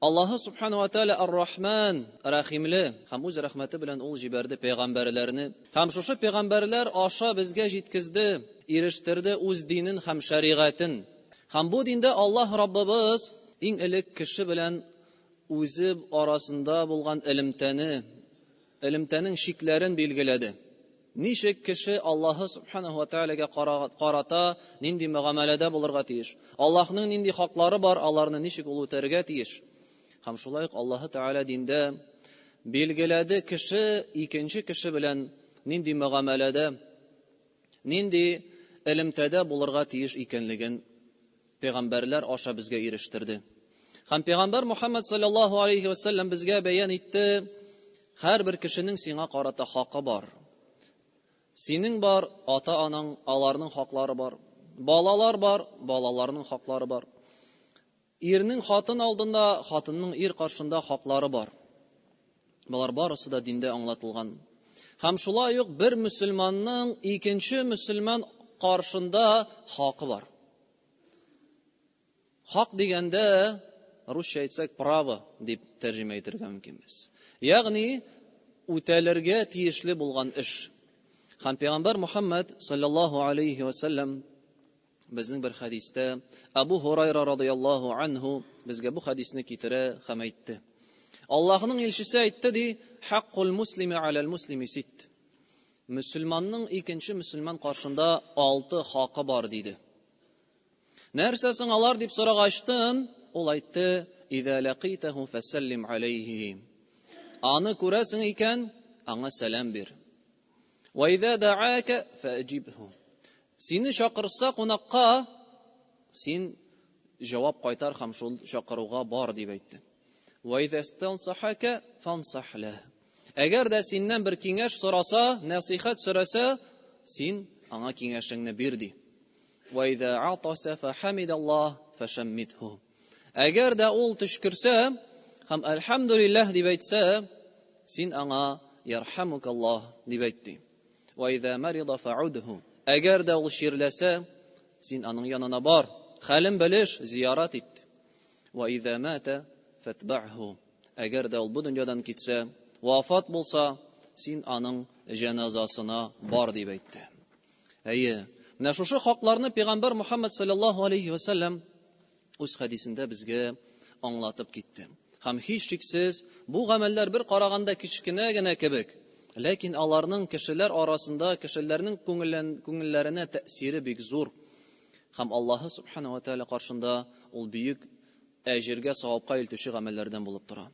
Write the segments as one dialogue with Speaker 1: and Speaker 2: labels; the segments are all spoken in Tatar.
Speaker 1: Аллаһы субхана ва тааля ар-Рахман, рахимле, һәм үз рәхмәте белән ул җибәрде пәйгамбәрләрне. Һәм шушы пәйгамбәрләр аша безгә җиткезде, ирештерде үз динен һәм шәригатен. Һәм бу диндә Аллаһ Раббыбыз иң элек кеше белән үзе арасында булган элемтәнең шикләрен билгеләде. Ничек кеше Аллаһы субхана ва тааляга карата нинди мөгамәләдә булырга тиеш? Аллаһның нинди хаклары бар, аларны ничек ул үтәргә тиеш? Һәм шулай ук Аллаһы Тәгалә диндә билгеләде кеше икенче кеше белән нинди мөгамәләдә, нинди элемтәдә булырга тиеш икәнлеген пәйгамбәрләр аша безгә ирештерде. Һәм пәйгамбәр Мөхәммәд саллаллаһу алейхи ва саллям безгә бәян итте: һәрбер кешенең сиңа карата хакы бар. Синең бар, ата-анаң, аларның хаклары бар. Балалар бар, балаларның хаклары бар. Ирнең хатын алдында, хатынның ир каршында хаклары бар. Булар барысы да диндә аңлатылган. Һәм шулай ук бер мөселманның икенче мөселман каршында хакы бар. Хак дигәндә, русча әйтсәк, право дип тәрҗемә итәргә мөмкин без. Ягъни үтәлергә тиешле булган эш. Һәм пәйгамбәр Мөхәммәд саллаллаһу алейхи ва саллям безнең бер хадистә Абу Хурайра радиллаһу анһу безгә бу хадисне китерә һәм әйтте. Аллаһның илчесе әйтте ди: "Хаккул муслими алал муслими сит." Мөселманның икенче мөселман каршында 6 хакы бар диде. Нәрсәсең алар дип сорагачтын, ул әйтте: "Иза лaqитаху фасаллим алейхи." Аны күрәсең икән, аңа сәлам бир. "Ва иза да'ака фаҗибху." Сине чакырса кунакка, син җавап кайтар һәм шул чакыруга бар дип әйтте. "Ва иза стансахака фансах лах." Әгәр дә синнән бер киңәш сораса, насихат сораса, син аңа киңәшеңне бир ди. "Ва иза атаса фахамидаллаһ фашаммитху." Әгәр дә ул төшкерсә һәм "Әлхәмдүлиллаһ" дип әйтсә, син аңа "Ярхамукаллаһ" дип әйтте. "Ва иза марида фаудху." Әгәр дә ул ширләсә, син аның янына бар, хәлен белеш, зиярат ит. "Ва иза мата фатбаху." Әгәр дә ул бу дөньядан китсә, вафат булса, син аның җаназасына бар дип әйтте. Әйе, менә шушы хакларны пәйгамбәр Мөхәммәд саллаллаһу алейхи ва саллям үз хадисендә безгә аңлатып китте. Һәм һич шиксез, бу гамәлләр бер караганда кичкенә генә кебек, ләкин аларның кешеләр арасында, кешеләрнең күңелләренә тәэсире бик зур. Һәм Аллаһы субхана ва тааля каршында ул бөек әҗиргә, савапка илтүче гамәлләрдән булып тора.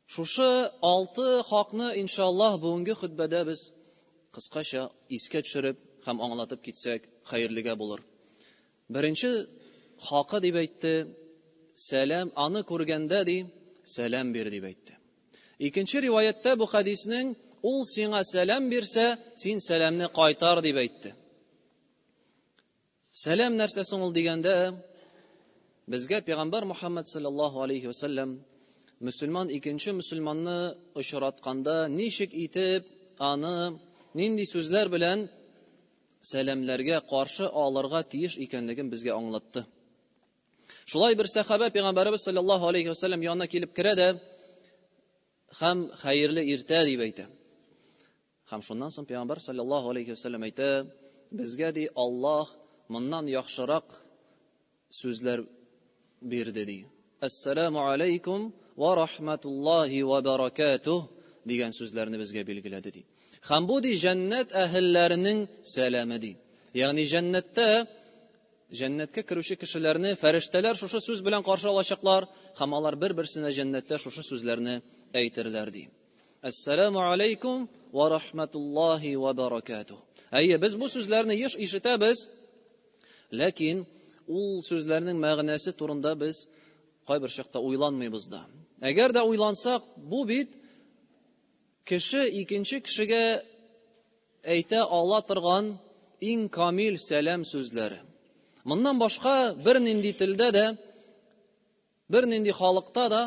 Speaker 1: Шушы 6 хакны иншаллаһ бүгенге хутбәдә без кыскача искә төшереп һәм аңлатып китсәк, хәерлегә булыр. Беренче хакы дип әйтте: "Сәлам, аны күргәндә ди, сәлам бир" дип әйтте. Икенче риваятта бу хадисның ул сиңа сәлам бирсә, син сәламны кайтар дип әйтте. Сәлам нәрсәсен ул дигәндә, безгә пәйгамбәр Мөхәммәд саллаллаһу алейхи ва саллям мөселман икенче мөселманны очратканда ничек итеп аны нинди сүзләр белән сәламләргә каршы алырга тиеш икәнлеген безгә аңлатты. Шулай бер сахаба пәйгамбәрбез саллаллаһу алейхи ва саллям янына килеп керә дә һәм хәерле иртә дип әйтә. Һәм шуннан соң пәйгамбәр саллаллаһу алейхи ва саллям әйтә: "Безгә ди Аллаһ моннан яхшырак сүзләр бирде" ди. "Ассаламу алейкум ва рахматуллаһи ва баракатуһ" дигән сүзләрне безгә билгеләде ди. Һәм бу ди җәннәт әһелләренең сәламе ди. Ягъни җәннәткә керүче кешеләрне фәрештәләр шушы сүз белән каршы алачаклар, һәм алар бер-берсенә җәннәттә шушы сүзләрне әйтерләр ди. "Ассаламу алейкум ва рахматуллаһи ва баракатуһ." Әйе, без бу сүзләрне еш ишетәбез, ләкин ул сүзләрнең мәгънәсе турында без кайбер чакта уйланмыйбыз да. Әгәр дә уйлансак, бу бит кеше икенче кешегә әйтә ала торган иң камил сәлам сүзләре. Моннан башка бер нинди телдә дә, бер нинди халыкта да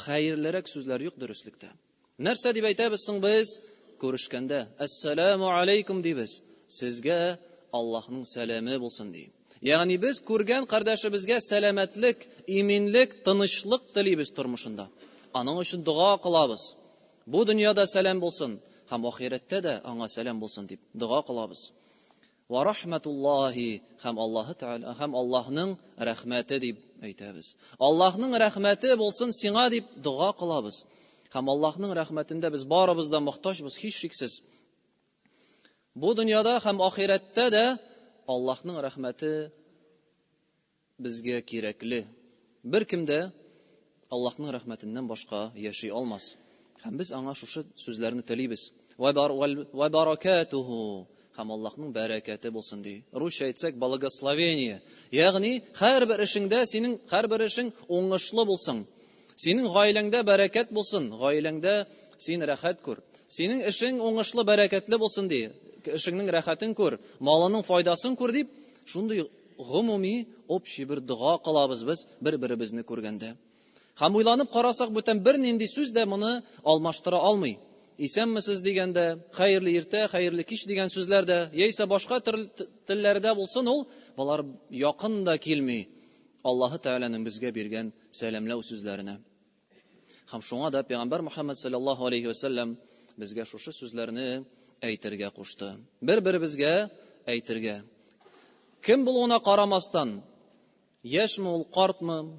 Speaker 1: хәерлерәк сүзләр юк дөреслектә. Нәрсә дип әйтәбез соң без? Күрешкәндә "Ассаламу алейкум" дибез. Сезгә Аллаһның сәламе булсын ди. Ягъни без күргән кардәшебезгә сәламәтлек, иминлек, тынычлык телибез тормышында. Аның өчен дуа кылабыз. Бу дөньяда сәлам булсын, һәм ахирәттә дә аңа сәлам булсын дип дуа кылабыз. Ва рахматуллаһи, һәм Аллаһы Тәгалә, һәм Аллаһның рәхмәте дип әйтәбез. Аллаһның рәхмәте булсын сиңа дип дуа кылабыз. Һәм Аллаһның рәхмәтендә без барыбыз да мохтаҗбыз, һичшиксез. Бу дөньяда һәм ахирәттә дә Аллаһның рәхмәте безгә кирәкле. Беркем дә Аллаһның рәхмәтеннән башка яши алмас. Һәм без аңа шушы сүзләрне телибез. Ва баракатуху, һәм Аллаһның бәрәкәте булсын ди. Русча әйтсәк, благословение. Ягъни һәрбер эшеңдә синең һәрбер эшең уңышлы булсын. Синең гаиләңдә бәрәкәт булсын, гаиләңдә син рәхәт күр. Синең эшең уңышлы, бәрәкәтле булсын ди. Эшеңнең рәхәтен күр, малының файдасын күр дип, шундый гомуми, общий бер дуа кылабыз без бер-беребезне күргәндә. Һәм уйланып карасак, бүтән бер нинди сүз дә моны алмаштыра алмый. Исәнмесез дигәндә, хәерле иртә, хәерле кич дигән сүзләр дә, яисә башка телләрдә булсын, ул булар якын да килми Аллаһы Тәгаләнең безгә биргән сәламләү сүзләренә. Һәм шуңа да Пәйгамбәр Мөхәммәд саллаллаһу алейхи ва саллям безгә шушы сүзләрне әйтергә кушты. Бер-беребезгә әйтергә. Кем булуына карамастан, яшьме ул, картмы,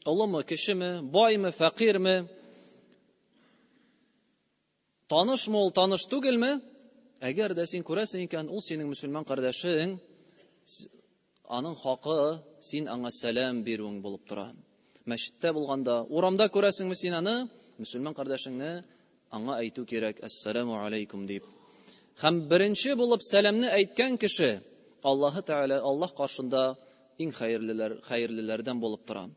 Speaker 1: олымы, кешеме, байлымы, фәкыйрме, танышмы ул, таныш түгелме, әгәр дә син күрәсең икән, ул синең мөселман кардәшең, аның хакы син аңа сәлам бирүең булып тора. Мәчеттә булганда, урамда күрәсеңме син аны, мөселман кардәшеңне аңа әйтү кирәк, ассаламу алейкум дип. Һәм беренче булып сәламне әйткән кеше Аллаһы Тәгалә, Аллаһ каршында иң хәерлеләрдән булып тора.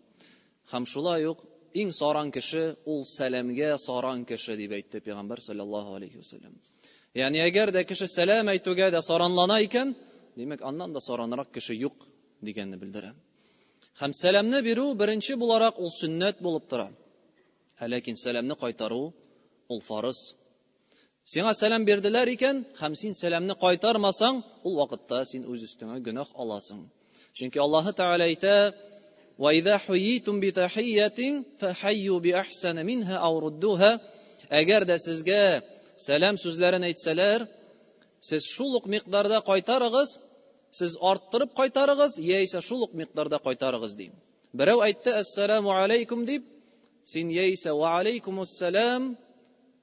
Speaker 1: Һәм шулай ук иң саран кеше ул сәламгә саран кеше дип әйтте Пәйгамбәр саллаллаһу алейхи ва саллям. Ягъни әгәр дә кеше сәлам әйтүгә дә саранлана икән, димәк аннан да саранрак кеше юк дигәнне белдерә. Һәм сәламне бирү беренче буларак ул сөннәт булып тора. Ләкин сәламне кайтару ул фарыз. Сиңа сәлам бирделәр икән, һәм син сәламне кайтармасаң, ул вакытта син үз өстеңә гөнаһ аласың. Чөнки Аллаһы Тәгалә әйтә: "Ва иза хуйитум би тахиятин фахайю би ахсана минха ау руддуха". Әгәр дә сезгә сәлам сүзләрен әйтсәләр, сез шул ук микъдарда кайтарыгыз, сез арттырып кайтарыгыз, яисә шул ук микъдарда кайтарыгыз ди. Берәү әйтте: "Ассаламу алейкум" дип, син яисә "Ва алейкумуссалам"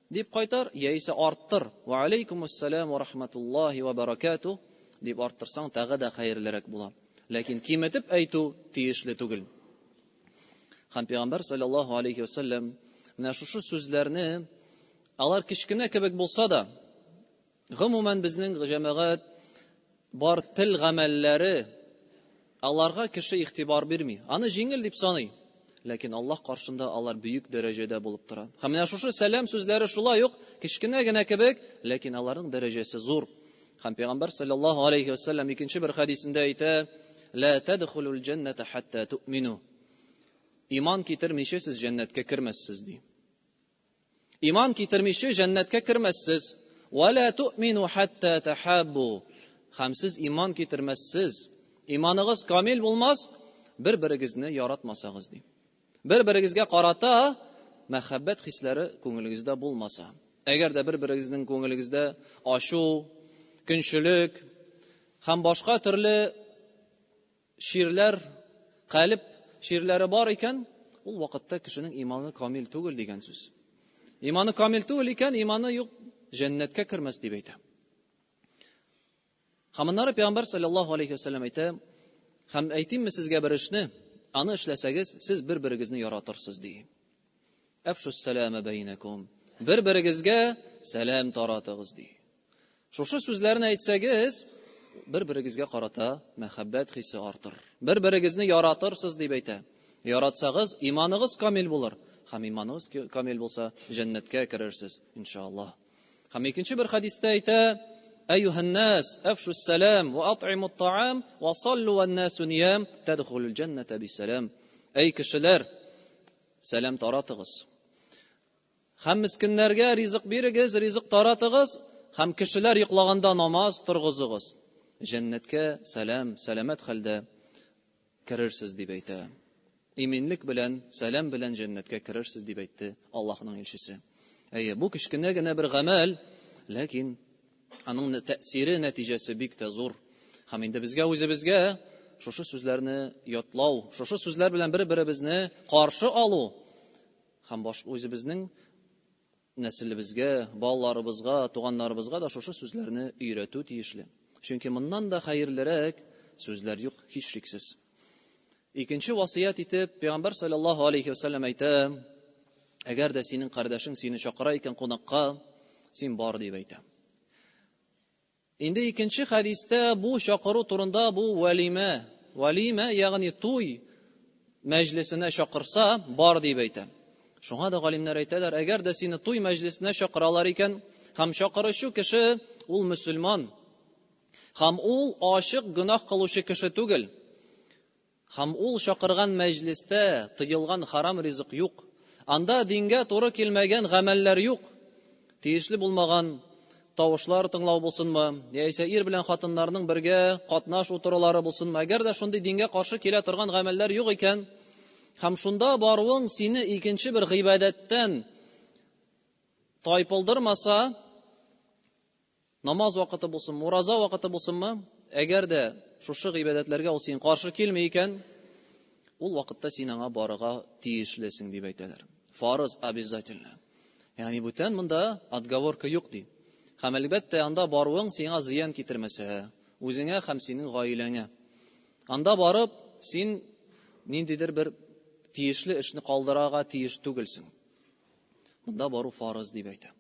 Speaker 1: дип кайтар, яисә арттыр. "Ва алейкумуссалам ва рахматуллаһи ва баракатуһ" дип арттырсаң, тагы да хәерлерәк була. Ләкин киметеп әйтү тиешле түгел. Һәм Пәйгамбәр саллаллаһу алейхи ва саллям менә шушы сүзләрне, алар кичкенә кебек булса да, гомумән безнең җәмәгать бар тел гамәлләре, аларга кеше игътибар бирми. Аны җиңел дип саный. Ләкин Аллаһ каршында алар бөек дәрәҗәдә булып тора. Һәм менә шушы сәлам сүзләре шулай ук кичкенә генә кебек, ләкин аларның дәрәҗәсе зур. Һәм Пәйгамбәр саллаллаһу алейхи ва саллям икенче бер хадисендә әйтә: "Ла тадхулул джанната хатта ту'мину". Иман китермичә сез җәннәткә кирмәссез ди. Иман китермичә җәннәткә кирмәссез. "Ва ла ту'мину хатта тахаббу". Һәм сез иман китермәссез, иманыгыз камил булмас, бер-берегезне яратмасагыз ди. Бер-берегезгә карата мәхәббәт хисләре күңелегездә булмаса. Әгәр дә бер-берегезнең күңелегездә ашу, көнчелек һәм башка төрле ширләр, калб ширләре бар икән, ул вакытта кешенең иманы камил түгел дигән сүз. Иманы камил түгел икән, иманы юк, җәннәткә кирмәс дип әйтә. Һәм аннары Пәйгамбәр саллаллаһу алейхи ва саллям әйтә: "Һәм әйтимме сезгә бер эшне, аны эшләсәгез, сез бер-берегезне яратырсыз" ди. "Афшус салама бәйнәкум". Бер-берегезгә сәлам таратыгыз ди. Шушы сүзләрне әйтсәгез, бер-берегезгә карата мәхәббәт хисе артыр. Бер-берегезне яратырсыз дип әйтә. Яратсагыз, иманыгыз камил булыр. Һәм иманыгыз камил булса, җәннәткә керерсез, иншаллаһ. Һәм икенче бер хадистә әйтә: "Әйюхан нас, афшус салам ва ат'имут та'ам ва саллу ван насу нiyam тадхулул җанната бисалам". Әй кешеләр, сәлам таратыгыз. Һәм мискиннәргә ризык бирегез, ризык таратыгыз, һәм кешеләр йоклаганда намаз торгызыгыз. Җәннәткә сәлам, сәламәт хәлдә керерсез дип әйтә. Иминлек белән, сәлам белән җәннәткә керерсез дип әйтте Аллаһның илчесе. Бу кечкенә генә бер гамәл, ләкин аның тәэсире, нәтиҗәсе бик тә зур. Һәм инде безгә үзебезгә шушы сүзләрне ятлау, шушы сүзләр белән бер-беребезне каршы алу һәм үзебезнең нәселебезгә, балаларыбызга, туганнарыбызга да шушы сүзләрне өйрәтү тиешле. Чөнки моннан да хәерлерәк сүзләр юк, һичшиксез. Икенче васыят итеп Пәйгамбәр саллаллаһу алейхи ва саллям әйтә: әгәр дә синең кардәшең сине чакыра икән кунакка, син бар дип әйтә. Инде икенче хадистә бу чакыру турында бу валима, ягъни туй мәҗлесенә чакырса, бар дип әйтә. Шуңа да галимнәр әйтәләр, әгәр дә сине туй мәҗлесенә чакыралар икән, һәм чакыручы кеше ул мөселман, һәм ул ачык гөнаһ кылучы кеше түгел, һәм ул чакырган мәҗлестә тыелган харам ризык юк, анда дингә туры килмәгән гамәлләр юк, тиешле булмаган тавышлар тыңлау булсынмы, яисә ир белән хатыннарның бергә катнаш утырулары булсынмы, әгәр дә шундый дингә каршы килә торган гамәлләр юк икән, һәм шунда баруың сине икенче бер гыйбадәттән тайпылдырмаса, намаз вакыты булсын, ураза вакыты булсынмы, әгәр дә шушы гыйбадәтләргә ул син каршы килми икән, ул вакытта син аңа барырга тиешлесең дип әйтәләр. Фарыз обязательно. Ягъни бүтән монда отговорка юк ди. Һәм әлбәттә анда баруың сиңа зыян китермәсә, үзеңә һәм синең гаиләңә. Анда барып син ниндидер бер тиешле эшне калдырырга тиеш түгелсең. Монда бару фарыз дип әйтә.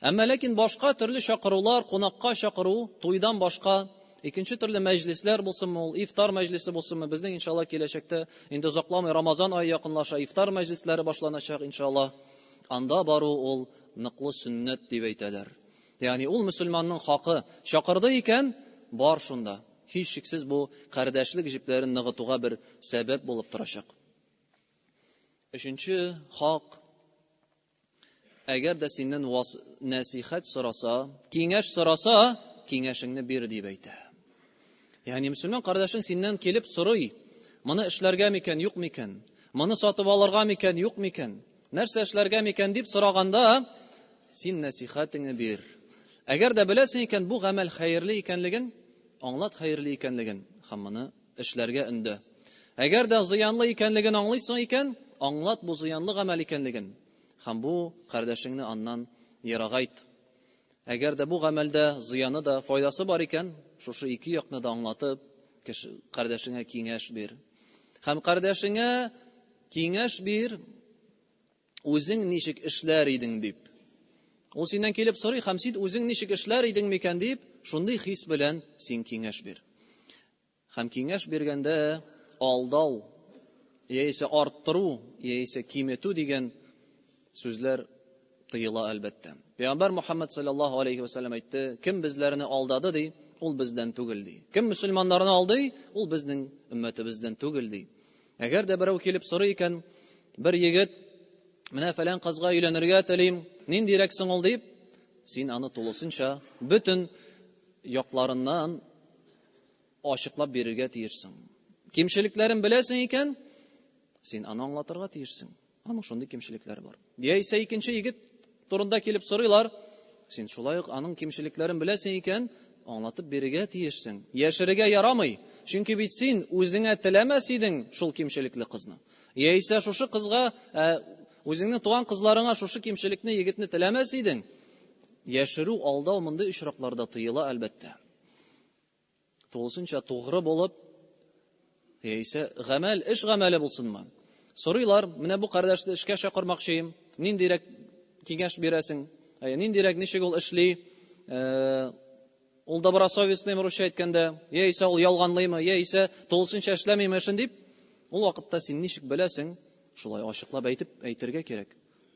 Speaker 1: Әмма ләкин башка төрле чакырулар, кунакка чакыру, туйдан башка икенче төрле мәҗлесләр булсынмы, ул ифтар мәҗлесе булсынмы, безнең иншалла киләчәктә инде узакламый Рамазан ае якынлаша, ифтар мәҗлесләре башланачак иншалла. Анда бару ул ныклы сөннәт дип әйтәләр. Ягъни ул мөселманның хакы, чакырды икән, бар шунда. Һичшиксез бу кардәшлек җипләрен ныгытуга бер сәбәп булып торачак. Өченче хак, әгәр дә синнән насихат сораса, киңәш сораса, киңәшеңне бир дип әйтә. Ягъни мөселман кардәшең синнән килеп сорый, моны эшләргә микән, юк микән? Моны сатып алырга микән, юк микән? Нәрсә эшләргә микән дип сораганда, син насихатыңны бир. Әгәр дә беләсең икән бу гамәл хәерле икәнлеген, аңлат хәерле икәнлеген, һәм моны эшләргә өндә. Әгәр дә зыянлы икәнлеген аңлыйсың икән, аңлат бу зыянлы гамәл икәнлеген, һәм бу кардәшеңне аннан ерагайт. Әгәр дә бу гамәлдә зыяны да, файдасы бар икән, шушы ике якны да аңлатып, кардәшеңә киңәш бир. Һәм кардәшеңә киңәш бир, үзең ничек эшләр идең дип. Ул синнән килеп сорый, һәм син үзең ничек эшләр идең микән дип, шундый хис белән син киңәш бир. Һәм киңәш биргәндә алдау, яисә арттыру, яисә киметү дигән сүзләр тыела әлбәттә. Пәйгамбәр Мөхәммәд саллаллаһу алейхи ва саллям әйтте: кем безләрне алдады ди, ул бездән түгел ди. Кем мөселманнарны алдый, ул безнең өммәтебездән түгел ди. Әгәр дә берәү килеп сорый икән, бер егет, менә фәлән кызга өйләнергә телим, ниндирәксең ул дип, син аны тулысынча бөтен якларыннан ачыклап бирергә тиешсең. Кимчелекләрен беләсең икән, син аны аңлатырга тиешсең. Аның шундый кимчелекләре бар. Яисә икенче егет турында килеп сорыйлар, син шулай ук аның кимчелекләрен беләсең икән, аңлатып бирергә тиешсең. Яшерергә ярамый. Чөнки бит син үзеңә теләмәс идең шул кимчелекле кызны. Яисә шушы кызга, үзеңнең туган кызларыңа шушы кимчелекне, егетне теләмәс идең. Яшерү, алдау мондай очракларда тыела әлбәттә. Тулысынча тугры булып, яисә гамәл, эш гамәле булсынмы? Сорыйлар, менә бу кардәшне эшкә чакырмакчыйм, ниндирәк киңәш бирәсең? Ниндирәк, ничек ул эшли? Ул добросовестный русча әйткәндә, яисә ул ялганлыймы, яисә тулысынча эшләмиме эшен дип, ул вакытта син ничек беләсең? Шулай ачыклап әйтергә кирәк.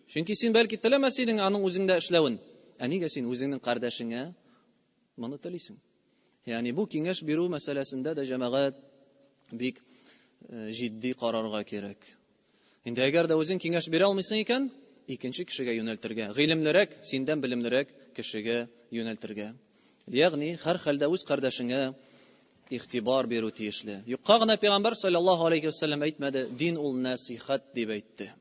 Speaker 1: Чөнки син бәлки теләмәс идең аның үзеңдә эшләвен. Нигә син үзеңнең кардәшеңә моны телисең? Ягъни бу киңәш бирү мәсьәләсендә дә җәмәгать бик җитди карарга кирәк. Инде әгәр дә үзең киңәш бирә алмыйсың икән, икенче кешегә юнәлтергә, гыйлемлерәк, синдән белемлерәк кешегә юнәлтергә. Ягъни һәр хәлдә үз кардәшеңә игътибар бирү тиешле. Юкка гына Пәйгамбәр саллаллаһу алейхи ва саллям әйтмәде, дин ул насихат дип әйтте.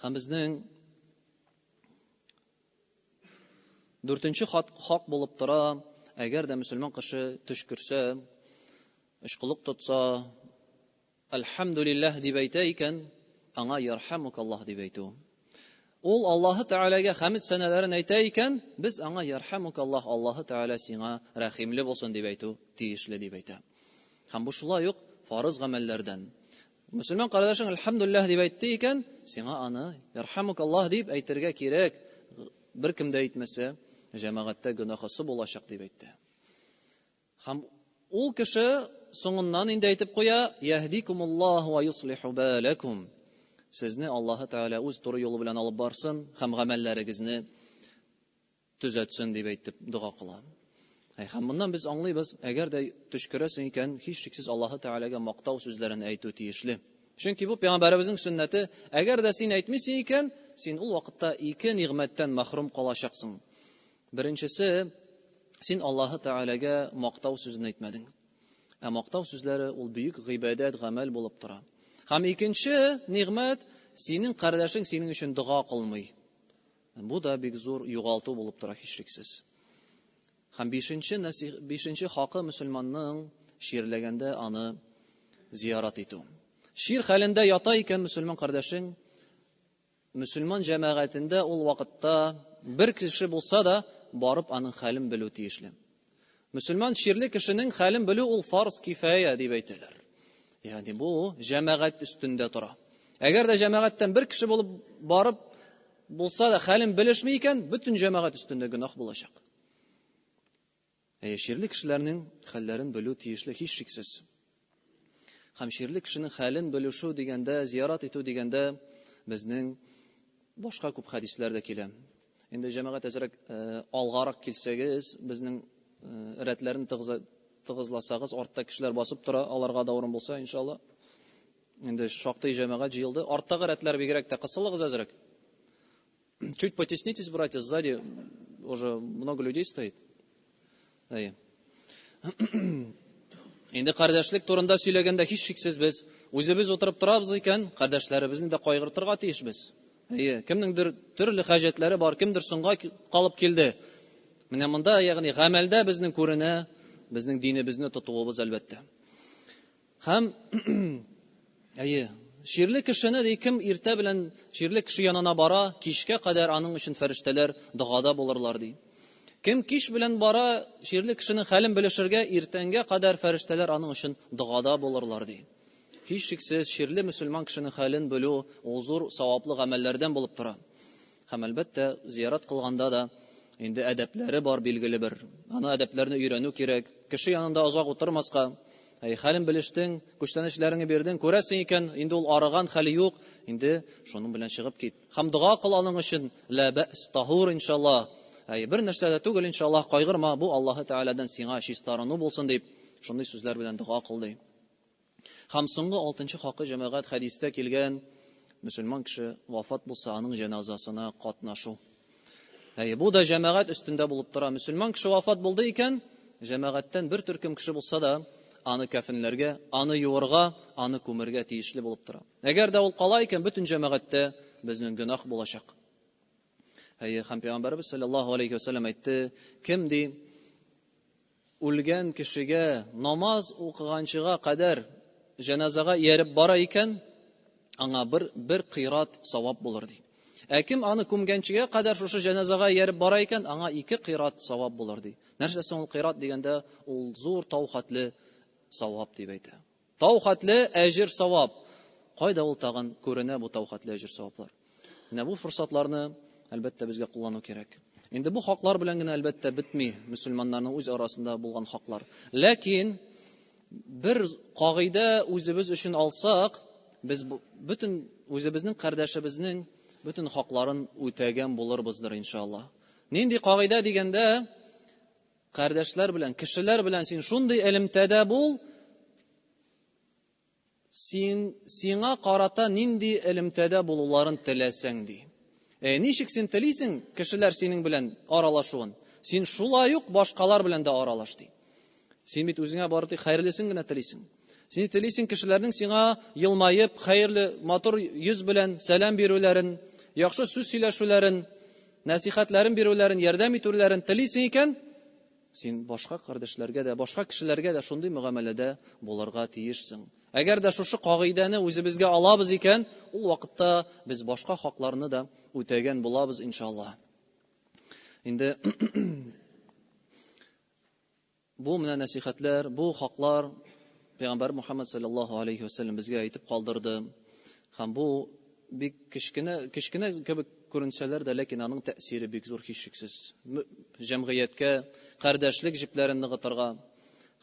Speaker 1: Һәм безнең дүртенче хак булып тора, әгәр дә мөселман кеше төш күрсә, эшкылык тотса, Әлхәмдүлилләһ дип әйтә икән, аңа ярхамукаллаһ дип әйтү. Ул Аллаһы Тәгаләгә хәмд сәнәләрен әйтә икән, без аңа ярхамукаллаһ, Аллаһы Тәгалә сиңа рәхимле булсын дип әйтү тиешле дип әйтә. Һәм бу шулай ук фарыз гамәлләрдән. Мөселман кардәшең әлхәмдүлилләһ дип әйтте икән, сиңа аны ярхамукаллаһ дип әйтергә кирәк. Беркем дә әйтмәсә, җәмәгатьтә гөнаһысы булачак дип әйтте. Һәм ул кеше соңыннан инде әйтеп куя, яһдикумуллаһу ва юслиху балакум. Сезне Аллаһы Тәгалә үз туры юлы белән алып барсын һәм гамәлләрегезне төзәтсен дип әйтеп дуга кыла. Һәм моннан без аңлыйбыз, әгәр дә төш күрәсең икән, һичшиксез Аллаһы Тәгаләгә мактау сүзләрен әйтү тиешле. Чөнки бу Пәйгамбәребезнең сөннәте, әгәр дә син әйтмисең икән, син ул вакытта ике нигъмәттән мәхрүм калачаксың. Беренчесе, син Аллаһы Тәгаләгә мактау сүзен әйтмәдең. Ә мактау сүзләре ул бөек гыйбадәт, гамәл булып тора. Һәм икенче нигъмәт, синең кардәшең синең өчен дуга кылмый. Бу да бик зур югалту булып тора һичшиксез. Һәм бишенче хакы мөселманның ширләгәндә аны зиярат итү. Шир хәлендә ята икән мөселман кардәшең, мөселман җәмәгатендә ул вакытта бер кеше булса да барып аның хәлен белү тиешле. Мөселман ширле кешенең хәлен белү ул фарз кифая дип әйтәләр. Ягъни бу җәмәгать үстендә тора. Әгәр дә җәмәгатьтән бер кеше булып барып булса да хәлен белешми икән, бөтен җәмәгать үстендә гөнаһ булачак. Ширле кешеләрнең хәлләрен белү тиешле һичшиксез. Һәм ширле кешенең хәлен белешү дигәндә, зиярат итү дигәндә безнең башка күп хәдисләр дә килә. Инде җәмәгать әзрәк алгарак килсәгез, безнең рәтләрен тыгызласагыз, артта кешеләр басып тора, аларга да урын булса, иншалла. Инде шактый җәмәгать җыелды. Арттагы рәтләр бигрәк тә кысылыгыз әзрәк. Чуть потеснитесь, братья, сзади уже много людей стоит. Инде кардәшлек турында сөйләгәндә һичшиксез без үзебез утырып торабыз икән, кардәшләребезне дә кайгыртырга тиешбез. Кемнеңдер төрле хаҗәтләре бар, кемдер соңга калып килде. Менә монда, ягъни гамәлдә безнең күренә, безнең динебезне тотуыбыз әлбәттә. Һәм ширле кешене ди кем иртә белән ширле кеше янына бара, кичкә кадәр аның өчен фәрештәләр догада булырлар ди. Кем кич белән бара, ширле кешенең хәлен белешергә, иртәнгә кадәр фәрештәләр аның өчен догада булырлар ди. Һичшиксез ширле мөселман кешенең хәлен белү ул зур саваплы гамәлләрдән булып тора. Һәм әлбәттә зиярат кылганда да инде әдәпләре бар билгеле бер. Аны әдәпләрне өйрәнү кирәк. Кеше янында озак утырмаска, хәлен белештең, күчтәнешләреңне бирдең, күрәсең икән, инде ул арыган хәле юк, инде шуның белән чыгып кит. Һәм дуга кыл аның өчен, ла бәс tahur иншаллаһ. Бер нәрсә дә түгел иншаллаһ, кайгырма, бу Аллаһы Тәгаләдән сиңа чистарыну булсын дип, шундый сүзләр белән дуга кылды. Һәм соңгы 6нчы хакы җәмәгать хәдистә килгән, мөселман кеше вафат булса, аның җаназасына катнашу. Бу да җәмәгать өстендә булып тора. Мөселман кеше вафат булды икән, җәмәгатьтән бер төркем кеше булса да, аны кафенләргә, аны юырга, аны күмергә тиешле булып тора. Әгәр дә ул кала икән, бөтен җәмәгатьтә безнең гөнаһ булачак. Һәм Пәйгамбәрбез саллаллаһу алейхи ва саллям әйтте, кем ди үлгән кешегә намаз укыганчыга кадәр җаназага ияреп бара икән, аңа бер кыйрат савап булыр ди. Кем аны күмгәнчегә кадәр шушы җаназага ияреп бара икән, аңа 2 кыйрат савап булыр ди. Нәрсә соң ул кыйрат дигәндә, ул зур тау хәтле савап дип әйтә. Тау хәтле әҗр савап. Кайда ул тагын күренә бу тау хәтле әҗр саваплар? Менә бу форсатларны әлбәттә безгә куллану кирәк. Инде бу хаклар белән генә әлбәттә бетми, мөселманнарның үз арасында булган хаклар. Ләкин бер кагыйдә үзебез өчен алсак, без бөтен үзебезнең кардәшебезнең бөтен хакларын үтәгән булырбыздыр иншаллаһ. Нинди кагыйдә дигәндә, кардәшләр белән, кешеләр белән син шундый элемтәдә бул, сиңа карата нинди элемтәдә булуларын теләсәң ди. Ничек син телисең кешеләр синең белән аралашуын? Син шулай ук башкалар белән дә аралаш ди. Син бит үзеңә бары тик хәерлесен генә телисең. Син телисең кешеләрнең сиңа елмаеп, хәерле, матур йөз белән сәлам бирүләрен, яхшы сүз сөйләшүләрен, нәсихәтләрен бирүләрен, ярдәм итүләрен телисең икән, син башка кардәшләргә дә, башка кешеләргә дә шундый мөгамәләдә булырга тиешсең. Әгәр дә шушы кагыйдәне үзебезгә алабыз икән, ул вакытта без башка хакларны да үтәгән булабыз иншаллаһ. Инде бу менә нәсихәтләр, бу хаклар Пәйгамбәр Мухаммад саллаллаһу алейхи ва саллям безгә әйтеп калдырды. Һәм бу бик кечкенә кебек күренсәләр дә, ләкин аның тәэсире бик зур һичшиксез. Җәмгыятькә, кардәшлек җепләрен ныгытырга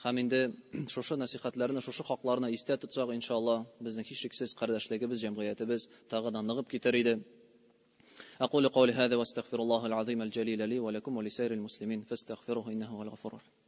Speaker 1: һәм инде шушы нәсихәтләрне, шушы хакларны истә тотсак, иншаллаһ, безнең һичшиксез кардәшлегебез, җәмгыятебез тагы да ныгып китер иде. أقول قولي هذا واستغفر الله العظيم الجليل لي ولكم ولسائر المسلمين فاستغفروه إنه هو الغفور الرحيم.